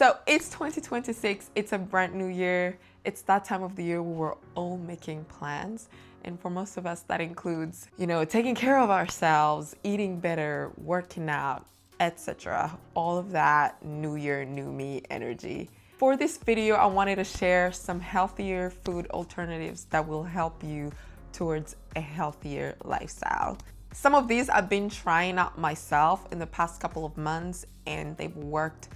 So it's 2026, it's a brand new year. It's that time of the year where we're all making plans. And for most of us, that includes, taking care of ourselves, eating better, working out, etc. All of that new year, new me energy. For this video, I wanted to share some healthier food alternatives that will help you towards a healthier lifestyle. Some of these I've been trying out myself in the past couple of months and they've worked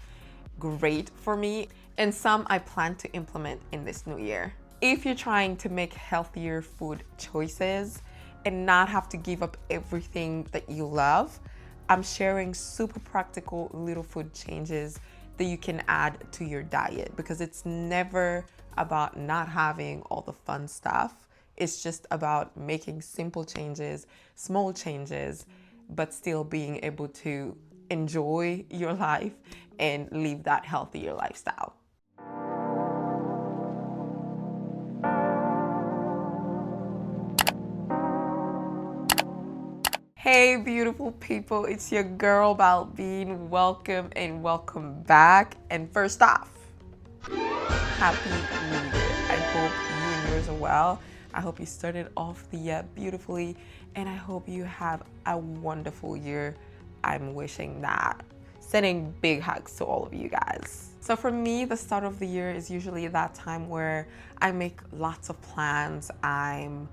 great for me, and some I plan to implement in this new year. If you're trying to make healthier food choices and not have to give up everything that you love, I'm sharing super practical little food changes that you can add to your diet, because it's never about not having all the fun stuff. It's just about making simple changes, small changes, but still being able to enjoy your life and live that healthier lifestyle. Hey beautiful people, it's your girl Balbine. Welcome and welcome back. And first off, Happy New Year. I hope you and yours are well. I hope you started off the year beautifully, and I hope you have a wonderful year. I'm wishing that. Sending big hugs to all of you guys. So for me, the start of the year is usually that time where I make lots of plans. I'm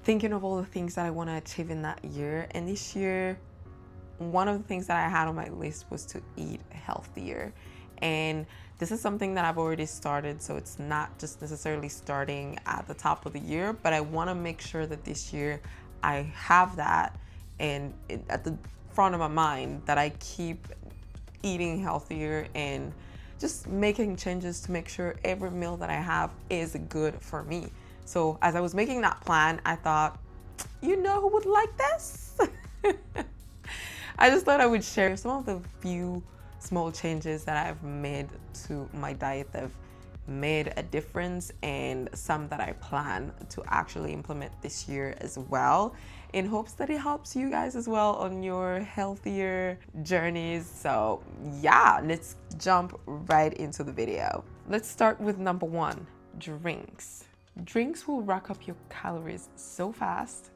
thinking of all the things that I want to achieve in that year. And this year, one of the things that I had on my list was to eat healthier. And this is something that I've already started, so it's not just necessarily starting at the top of the year, but I want to make sure that this year I have that and at the front of my mind, that I keep eating healthier and just making changes to make sure every meal that I have is good for me. So as I was making that plan, I thought, you know who would like this? I just thought I would share some of the few small changes that I've made to my diet that have made a difference, and some that I plan to actually implement this year as well, in hopes that it helps you guys as well on your healthier journeys. So yeah, let's jump right into the video. Let's start with number one, drinks. Drinks will rack up your calories so fast,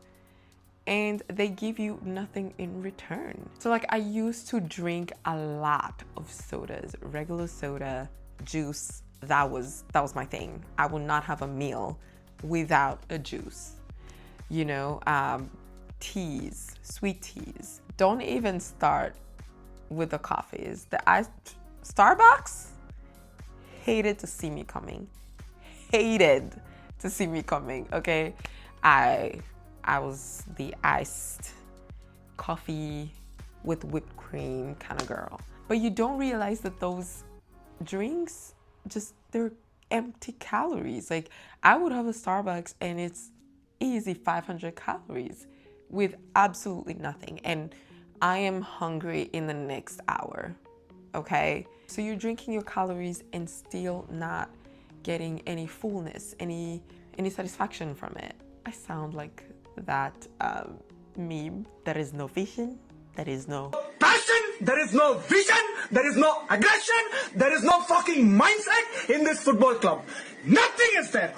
and they give you nothing in return. So like, I used to drink a lot of sodas, regular soda, juice. That was my thing. I will not have a meal without a juice. Teas, sweet teas. Don't even start with the coffees. Starbucks hated to see me coming. Hated to see me coming, okay? I was the iced coffee with whipped cream kind of girl. But you don't realize that those drinks, they're empty calories. Like, I would have a Starbucks and it's easy 500 calories with absolutely nothing. And I am hungry in the next hour, okay? So you're drinking your calories and still not getting any fullness, any satisfaction from it. I sound like that meme. There is no vision, there is no passion, there is no vision, there is no aggression, there is no fucking mindset in this football club. Nothing is there.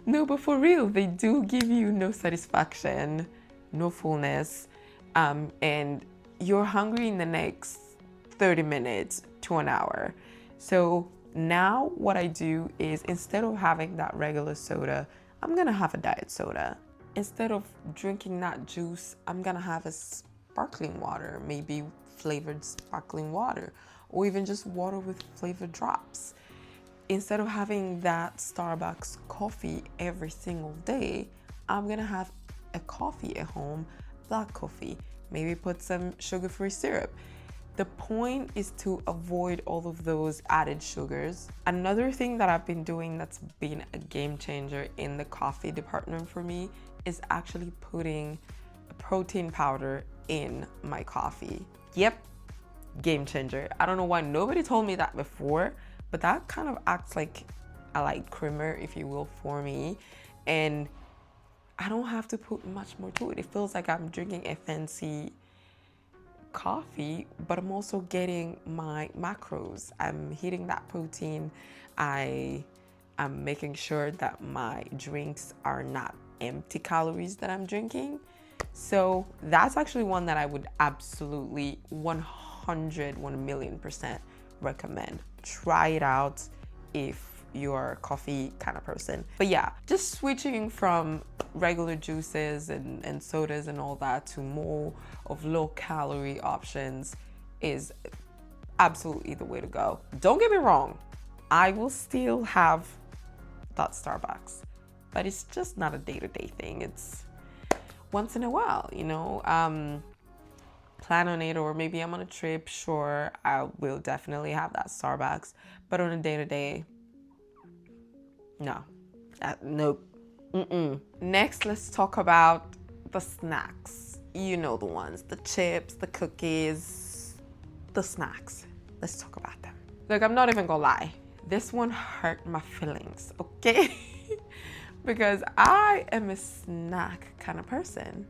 No, but for real, they do give you no satisfaction, no fullness, and you're hungry in the next 30 minutes to an hour. So now what I do is, instead of having that regular soda, I'm gonna have a diet soda. Instead of drinking that juice, I'm gonna have a sparkling water, maybe flavored sparkling water, or even just water with flavored drops. Instead of having that Starbucks coffee every single day, I'm gonna have a coffee at home, black coffee, maybe put some sugar-free syrup. The point is to avoid all of those added sugars. Another thing that I've been doing that's been a game changer in the coffee department for me is actually putting a protein powder in my coffee. Yep, game changer. I don't know why nobody told me that before, but that kind of acts like a light creamer, if you will, for me. And I don't have to put much more to it. It feels like I'm drinking a fancy coffee, but I'm also getting my macros. I'm hitting that protein. I'm making sure that my drinks are not empty calories that I'm drinking. So that's actually one that I would absolutely 1,000,000% recommend. Try it out if you're a coffee kind of person. But yeah, just switching from regular juices and sodas and all that to more of low calorie options is absolutely the way to go. Don't get me wrong, I will still have that Starbucks, but it's just not a day-to-day thing. It's once in a while, you know, plan on it, or maybe I'm on a trip, sure, I will definitely have that Starbucks, but on a day-to-day, no, nope. Next, let's talk about the snacks. You know the ones, the chips, the cookies, the snacks. Let's talk about them. Look, I'm not even gonna lie. This one hurt my feelings, okay? Because I am a snack kind of person.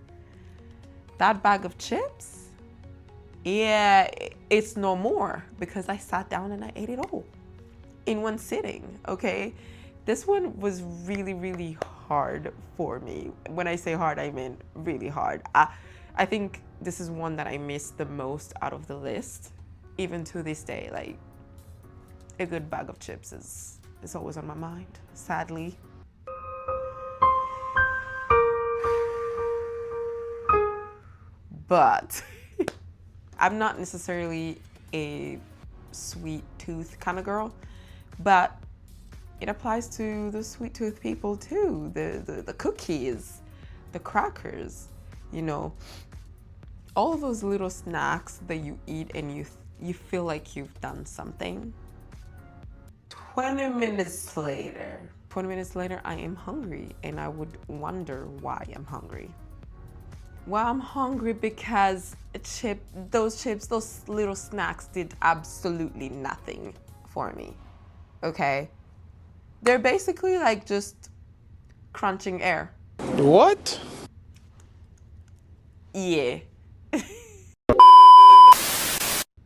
That bag of chips, yeah, it's no more because I sat down and I ate it all in one sitting, okay? This one was really, really hard for me. When I say hard, I mean really hard. I think this is one that I missed the most out of the list. Even to this day, like, a good bag of chips is always on my mind, sadly. But I'm not necessarily a sweet tooth kind of girl, but it applies to the sweet tooth people too. The cookies, the crackers, you know, all of those little snacks that you eat and you feel like you've done something. 20 minutes later, I am hungry, and I would wonder why I'm hungry. Well, I'm hungry because those chips, those little snacks did absolutely nothing for me, okay? They're basically like just crunching air. What? Yeah.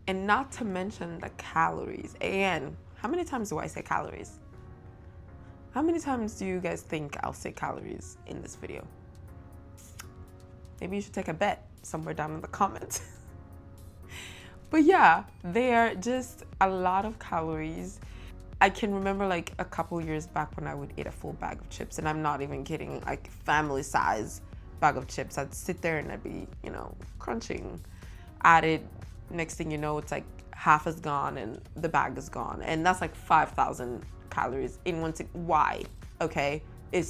And not to mention the calories. Again, how many times do I say calories? How many times do you guys think I'll say calories in this video? Maybe you should take a bet somewhere down in the comments. But yeah, they are just a lot of calories. I can remember like a couple years back when I would eat a full bag of chips, and I'm not even kidding, like family size bag of chips. I'd sit there and I'd be, you know, crunching at it. Next thing you know, it's like half is gone and the bag is gone. And that's like 5,000 calories in one sitting. Why? Okay, there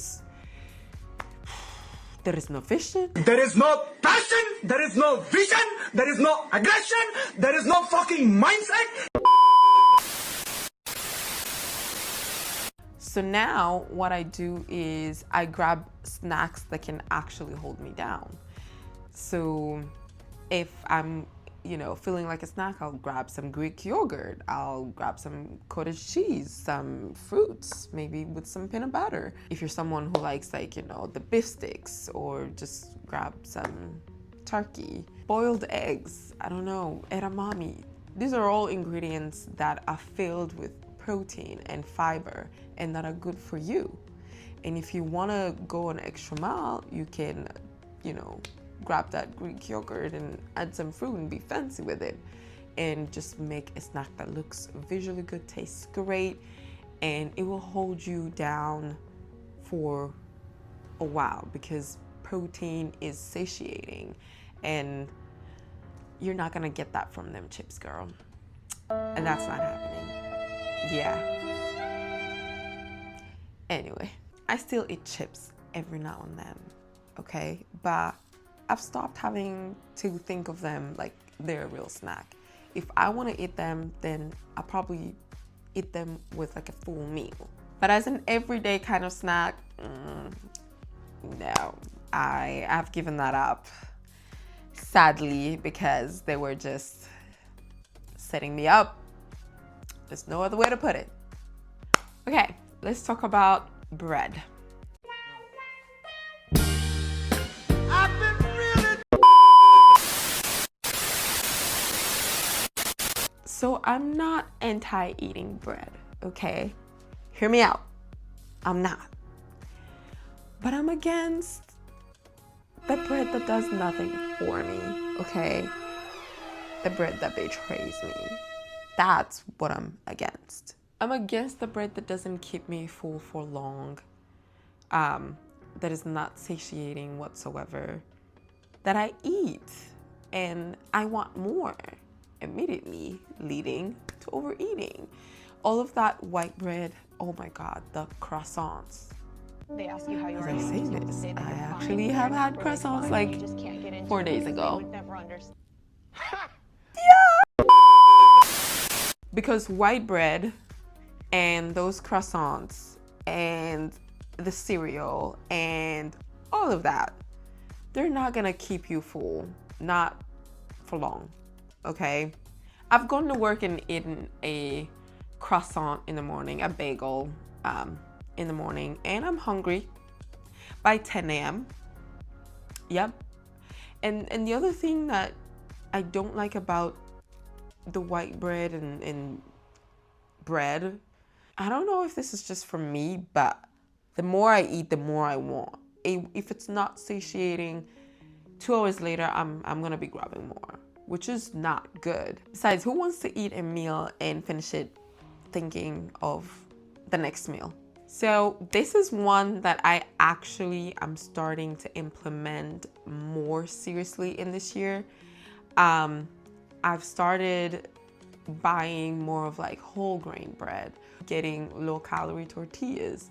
is no vision. There is no passion, there is no vision, there is no aggression, there is no fucking mindset. So now what I do is I grab snacks that can actually hold me down. So if I'm, you know, feeling like a snack, I'll grab some Greek yogurt, I'll grab some cottage cheese, some fruits, maybe with some peanut butter. If you're someone who likes, like, you know, the beef sticks, or just grab some turkey, boiled eggs, I don't know, edamame. These are all ingredients that are filled with protein and fiber and that are good for you. And if you want to go an extra mile, you can, you know, grab that Greek yogurt and add some fruit and be fancy with it, and just make a snack that looks visually good, tastes great, and it will hold you down for a while, because protein is satiating, and you're not gonna get that from them chips, girl. And that's not happening. Yeah. Anyway, I still eat chips every now and then, okay? But I've stopped having to think of them like they're a real snack. If I want to eat them, then I'll probably eat them with like a full meal. But as an everyday kind of snack, no, I have given that up, sadly, because they were just setting me up. There's no other way to put it. Okay, let's talk about bread. So I'm not anti-eating bread, okay? Hear me out. I'm not. But I'm against the bread that does nothing for me, okay? The bread that betrays me. That's what I'm against. I'm against the bread that doesn't keep me full for long, that is not satiating whatsoever, that I eat and I want more, immediately leading to overeating. All of that white bread, oh my God, the croissants. They ask you how you As are. I You say just have to this, say that I you're fine, actually but have you're had not really croissants fine. like You just can't get into 4 it days because ago. They would never understand. Because white bread and those croissants and the cereal and all of that, they're not gonna keep you full, not for long, okay? I've gone to work and eaten a croissant in the morning, a bagel in the morning, and I'm hungry by 10 a.m. Yep. And the other thing that I don't like about the white bread and bread, I don't know if this is just for me, but the more I eat, the more I want. If it's not satiating, 2 hours later, I'm gonna be grabbing more, which is not good. Besides, who wants to eat a meal and finish it thinking of the next meal? So this is one that I actually am starting to implement more seriously in this year. I've started buying more of like whole grain bread, getting low calorie tortillas,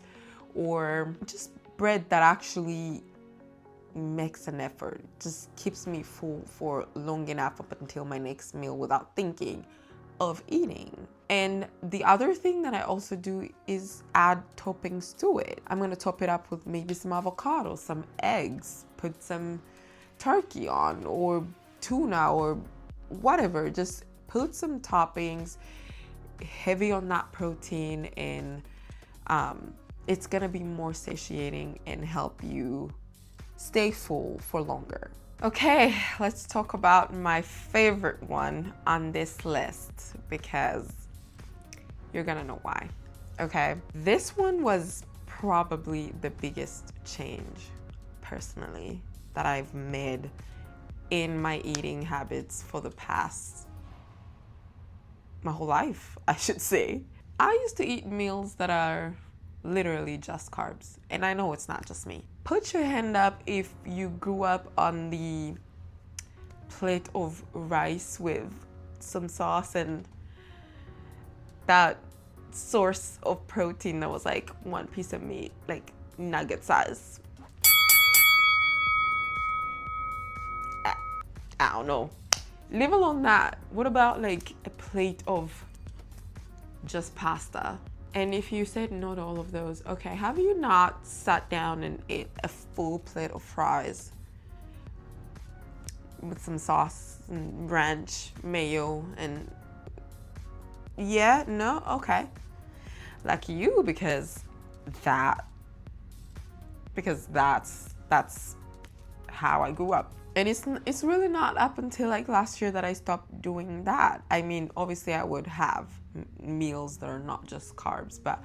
or just bread that actually makes an effort, just keeps me full for long enough up until my next meal without thinking of eating. And the other thing that I also do is add toppings to it. I'm gonna top it up with maybe some avocado, some eggs, put some turkey on, or tuna, or whatever. Just put some toppings, heavy on that protein, and it's gonna be more satiating and help you stay full for longer. Okay, let's talk about my favorite one on this list, because you're gonna know why. Okay, this one was probably the biggest change personally that I've made in my eating habits for the past, my whole life, I should say. I used to eat meals that are literally just carbs, and I know it's not just me. Put your hand up if you grew up on the plate of rice with some sauce and that source of protein that was like one piece of meat, like nugget size. I don't know. Leave alone that. What about like a plate of just pasta? And if you said no to all of those, okay, have you not sat down and ate a full plate of fries with some sauce and ranch, mayo, and yeah, no, okay. Like you, because that's how I grew up. And it's really not up until like last year that I stopped doing that. I mean, obviously I would have meals that are not just carbs, but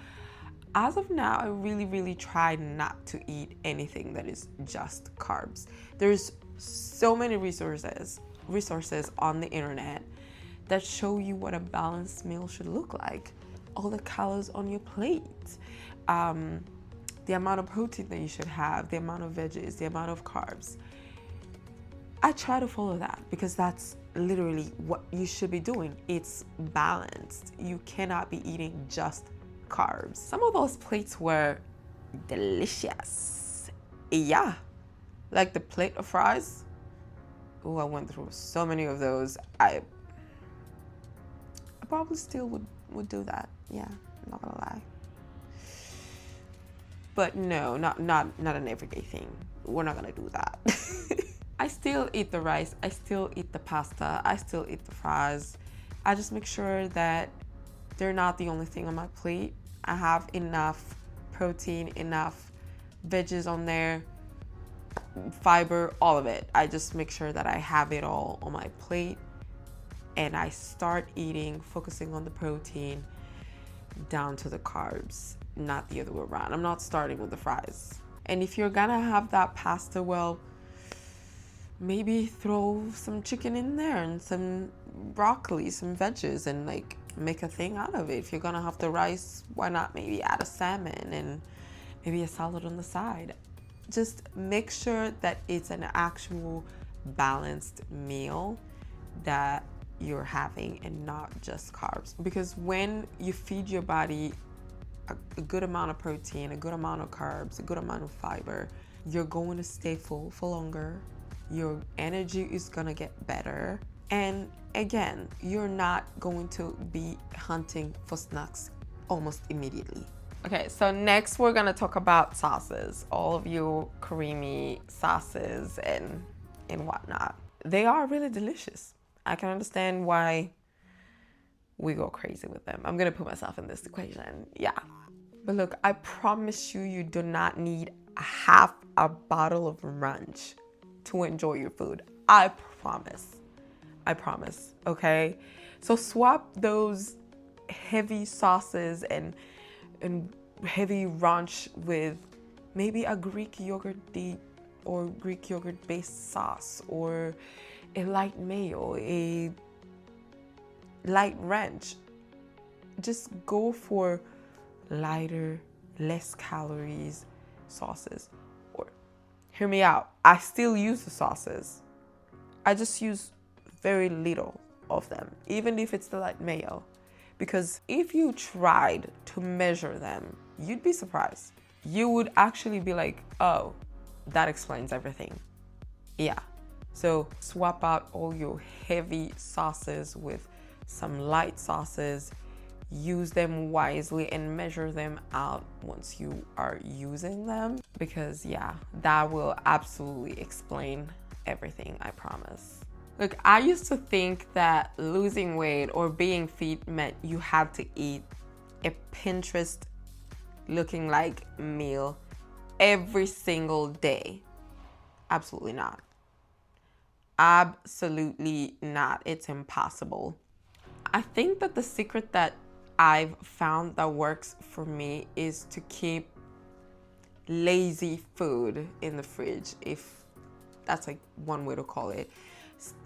as of now, I really try not to eat anything that is just carbs. There's so many resources on the internet that show you what a balanced meal should look like. All the calories on your plate, the amount of protein that you should have, the amount of veggies, the amount of carbs. I try to follow that because that's literally what you should be doing. It's balanced. You cannot be eating just carbs. Some of those plates were delicious. Yeah, like the plate of fries. Oh, I went through so many of those. I probably still would do that. Yeah, I'm not gonna lie. But no, not an everyday thing. We're not gonna do that. I still eat the rice, I still eat the pasta, I still eat the fries. I just make sure that they're not the only thing on my plate. I have enough protein, enough veggies on there, fiber, all of it. I just make sure that I have it all on my plate. and I start eating, focusing on the protein down to the carbs, not the other way around. I'm not starting with the fries. And if you're gonna have that pasta, well, maybe throw some chicken in there and some broccoli, some veggies, and like make a thing out of it. If you're gonna have the rice, why not maybe add a salmon and maybe a salad on the side? Just make sure that it's an actual balanced meal that you're having and not just carbs. Because when you feed your body a good amount of protein, a good amount of carbs, a good amount of fiber, you're going to stay full for longer. Your energy is gonna get better. And again, you're not going to be hunting for snacks almost immediately. Okay, so next we're gonna talk about sauces. All of you creamy sauces and whatnot. They are really delicious. I can understand why we go crazy with them. I'm gonna put myself in this equation, yeah. But look, I promise you, you do not need half a bottle of ranch to enjoy your food. I promise, okay? So swap those heavy sauces and heavy ranch with maybe a Greek yogurt dip or Greek yogurt based sauce, or a light mayo, a light ranch. Just go for lighter, less calories sauces. Or hear me out, I still use the sauces. I just use very little of them, even if it's the light mayo. Because if you tried to measure them, you'd be surprised. You would actually be like, oh, that explains everything. Yeah. So swap out all your heavy sauces with some light sauces. Use them wisely and measure them out once you are using them. Because yeah, that will absolutely explain everything, I promise. Look, I used to think that losing weight or being fit meant you had to eat a Pinterest looking like meal every single day. Absolutely not. Absolutely not. It's impossible. I think that the secret that I've found that works for me is to keep lazy food in the fridge, if that's like one way to call it.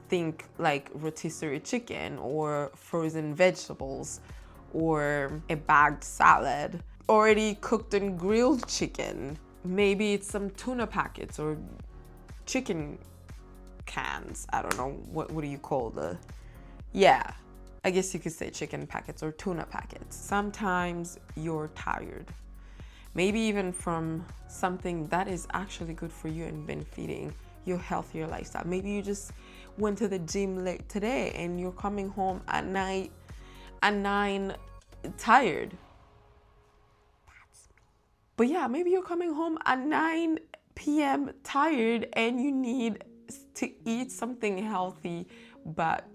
Think like rotisserie chicken or frozen vegetables or a bagged salad, already cooked and grilled chicken. Maybe it's some tuna packets or chicken cans. I don't know, what do you call the, yeah, I guess you could say chicken packets or tuna packets. Sometimes you're tired, maybe even from something that is actually good for you and been feeding your healthier lifestyle. Maybe you just went to the gym late today and you're coming home at night at 9 tired. That's me. But yeah, maybe you're coming home at 9 p.m. tired and you need to eat something healthy, but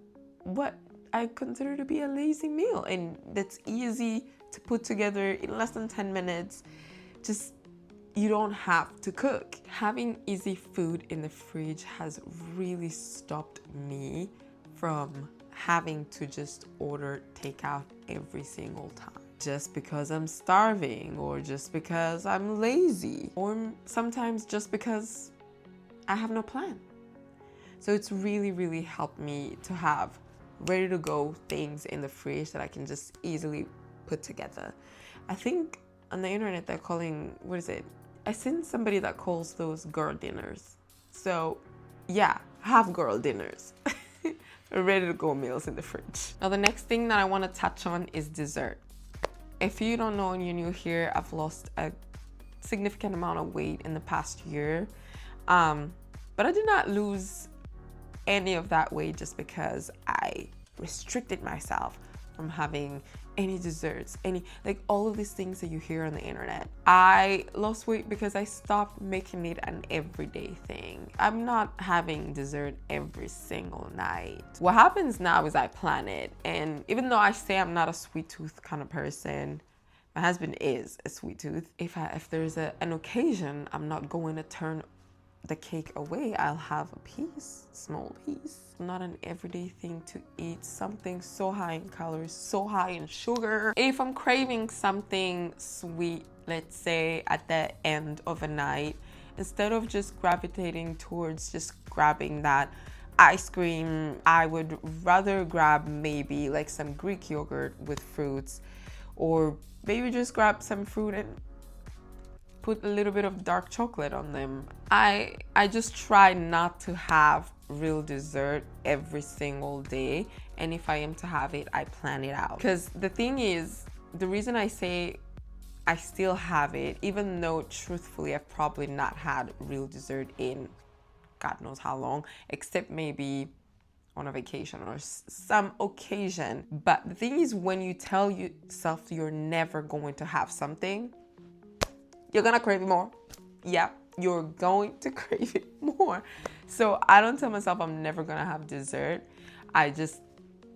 what I consider to be a lazy meal, and that's easy to put together in less than 10 minutes. Just, you don't have to cook. Having easy food in the fridge has really stopped me from having to just order takeout every single time. Just because I'm starving, or just because I'm lazy, or sometimes just because I have no plan. So it's really, really helped me to have ready to go things in the fridge that I can just easily put together. I think on the internet they're calling, what is it? I seen somebody that calls those girl dinners. So yeah, have girl dinners. Ready to go meals in the fridge. Now the next thing that I want to touch on is dessert. If you don't know and you're new here, I've lost a significant amount of weight in the past year. But I did not lose any of that weight just because I restricted myself from having any desserts, like all of these things that you hear on the internet. I lost weight because I stopped making it an everyday thing. I'm not having dessert every single night. What happens now is I plan it, and even though I say I'm not a sweet tooth kind of person, my husband is a sweet tooth. If there's an occasion, I'm not going to turn the cake away, I'll have a piece, small piece. Not an everyday thing to eat something so high in calories, so high in sugar. If I'm craving something sweet, let's say at the end of a night, instead of just gravitating towards just grabbing that ice cream, I would rather grab maybe like some Greek yogurt with fruits, or maybe just grab some fruit and put a little bit of dark chocolate on them. I just try not to have real dessert every single day, and if I am to have it, I plan it out. Because the thing is, the reason I say I still have it, even though truthfully I've probably not had real dessert in God knows how long, except maybe on a vacation or some occasion. But the thing is, when you tell yourself you're never going to have something, you're gonna crave it more. Yeah, you're going to crave it more. So I don't tell myself I'm never gonna have dessert. I just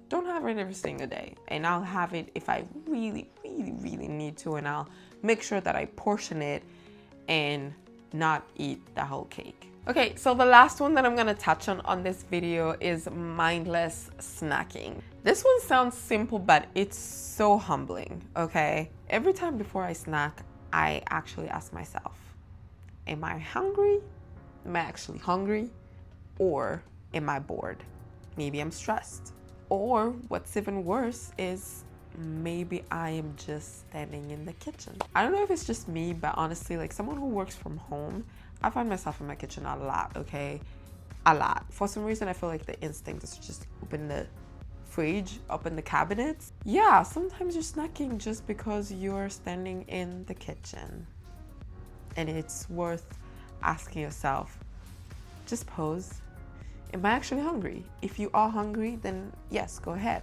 don't have it every single day. And I'll have it if I really, really, really need to, and I'll make sure that I portion it and not eat the whole cake. Okay, so the last one that I'm gonna touch on this video is mindless snacking. This one sounds simple, but it's so humbling, okay? Every time before I snack, I actually ask myself, am I hungry? Am I actually hungry? Or am I bored? Maybe I'm stressed. Or what's even worse is maybe I am just standing in the kitchen. I don't know if it's just me, but honestly, like someone who works from home, I find myself in my kitchen a lot, okay? A lot. For some reason, I feel like the instinct is to just open the fridge, open the cabinets. Yeah, sometimes you're snacking just because you're standing in the kitchen. And it's worth asking yourself, just pause. Am I actually hungry? If you are hungry, then yes, go ahead.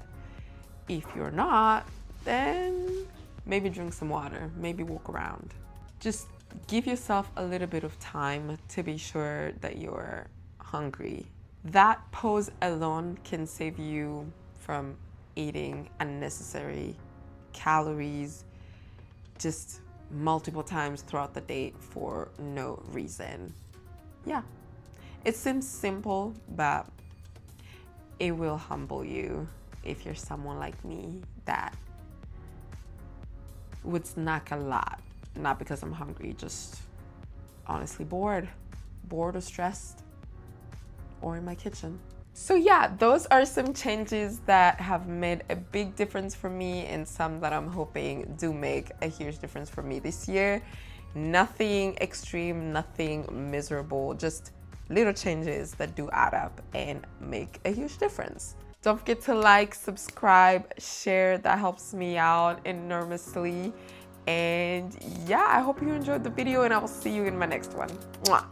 If you're not, then maybe drink some water, maybe walk around. Just give yourself a little bit of time to be sure that you're hungry. That pause alone can save you from eating unnecessary calories just multiple times throughout the day for no reason. Yeah, it seems simple, but it will humble you if you're someone like me that would snack a lot. Not because I'm hungry, just honestly bored or stressed, or in my kitchen. So yeah, those are some changes that have made a big difference for me, and some that I'm hoping do make a huge difference for me this year. Nothing extreme, nothing miserable, just little changes that do add up and make a huge difference. Don't forget to like, subscribe, share. That helps me out enormously. And yeah, I hope you enjoyed the video, and I will see you in my next one. Mwah.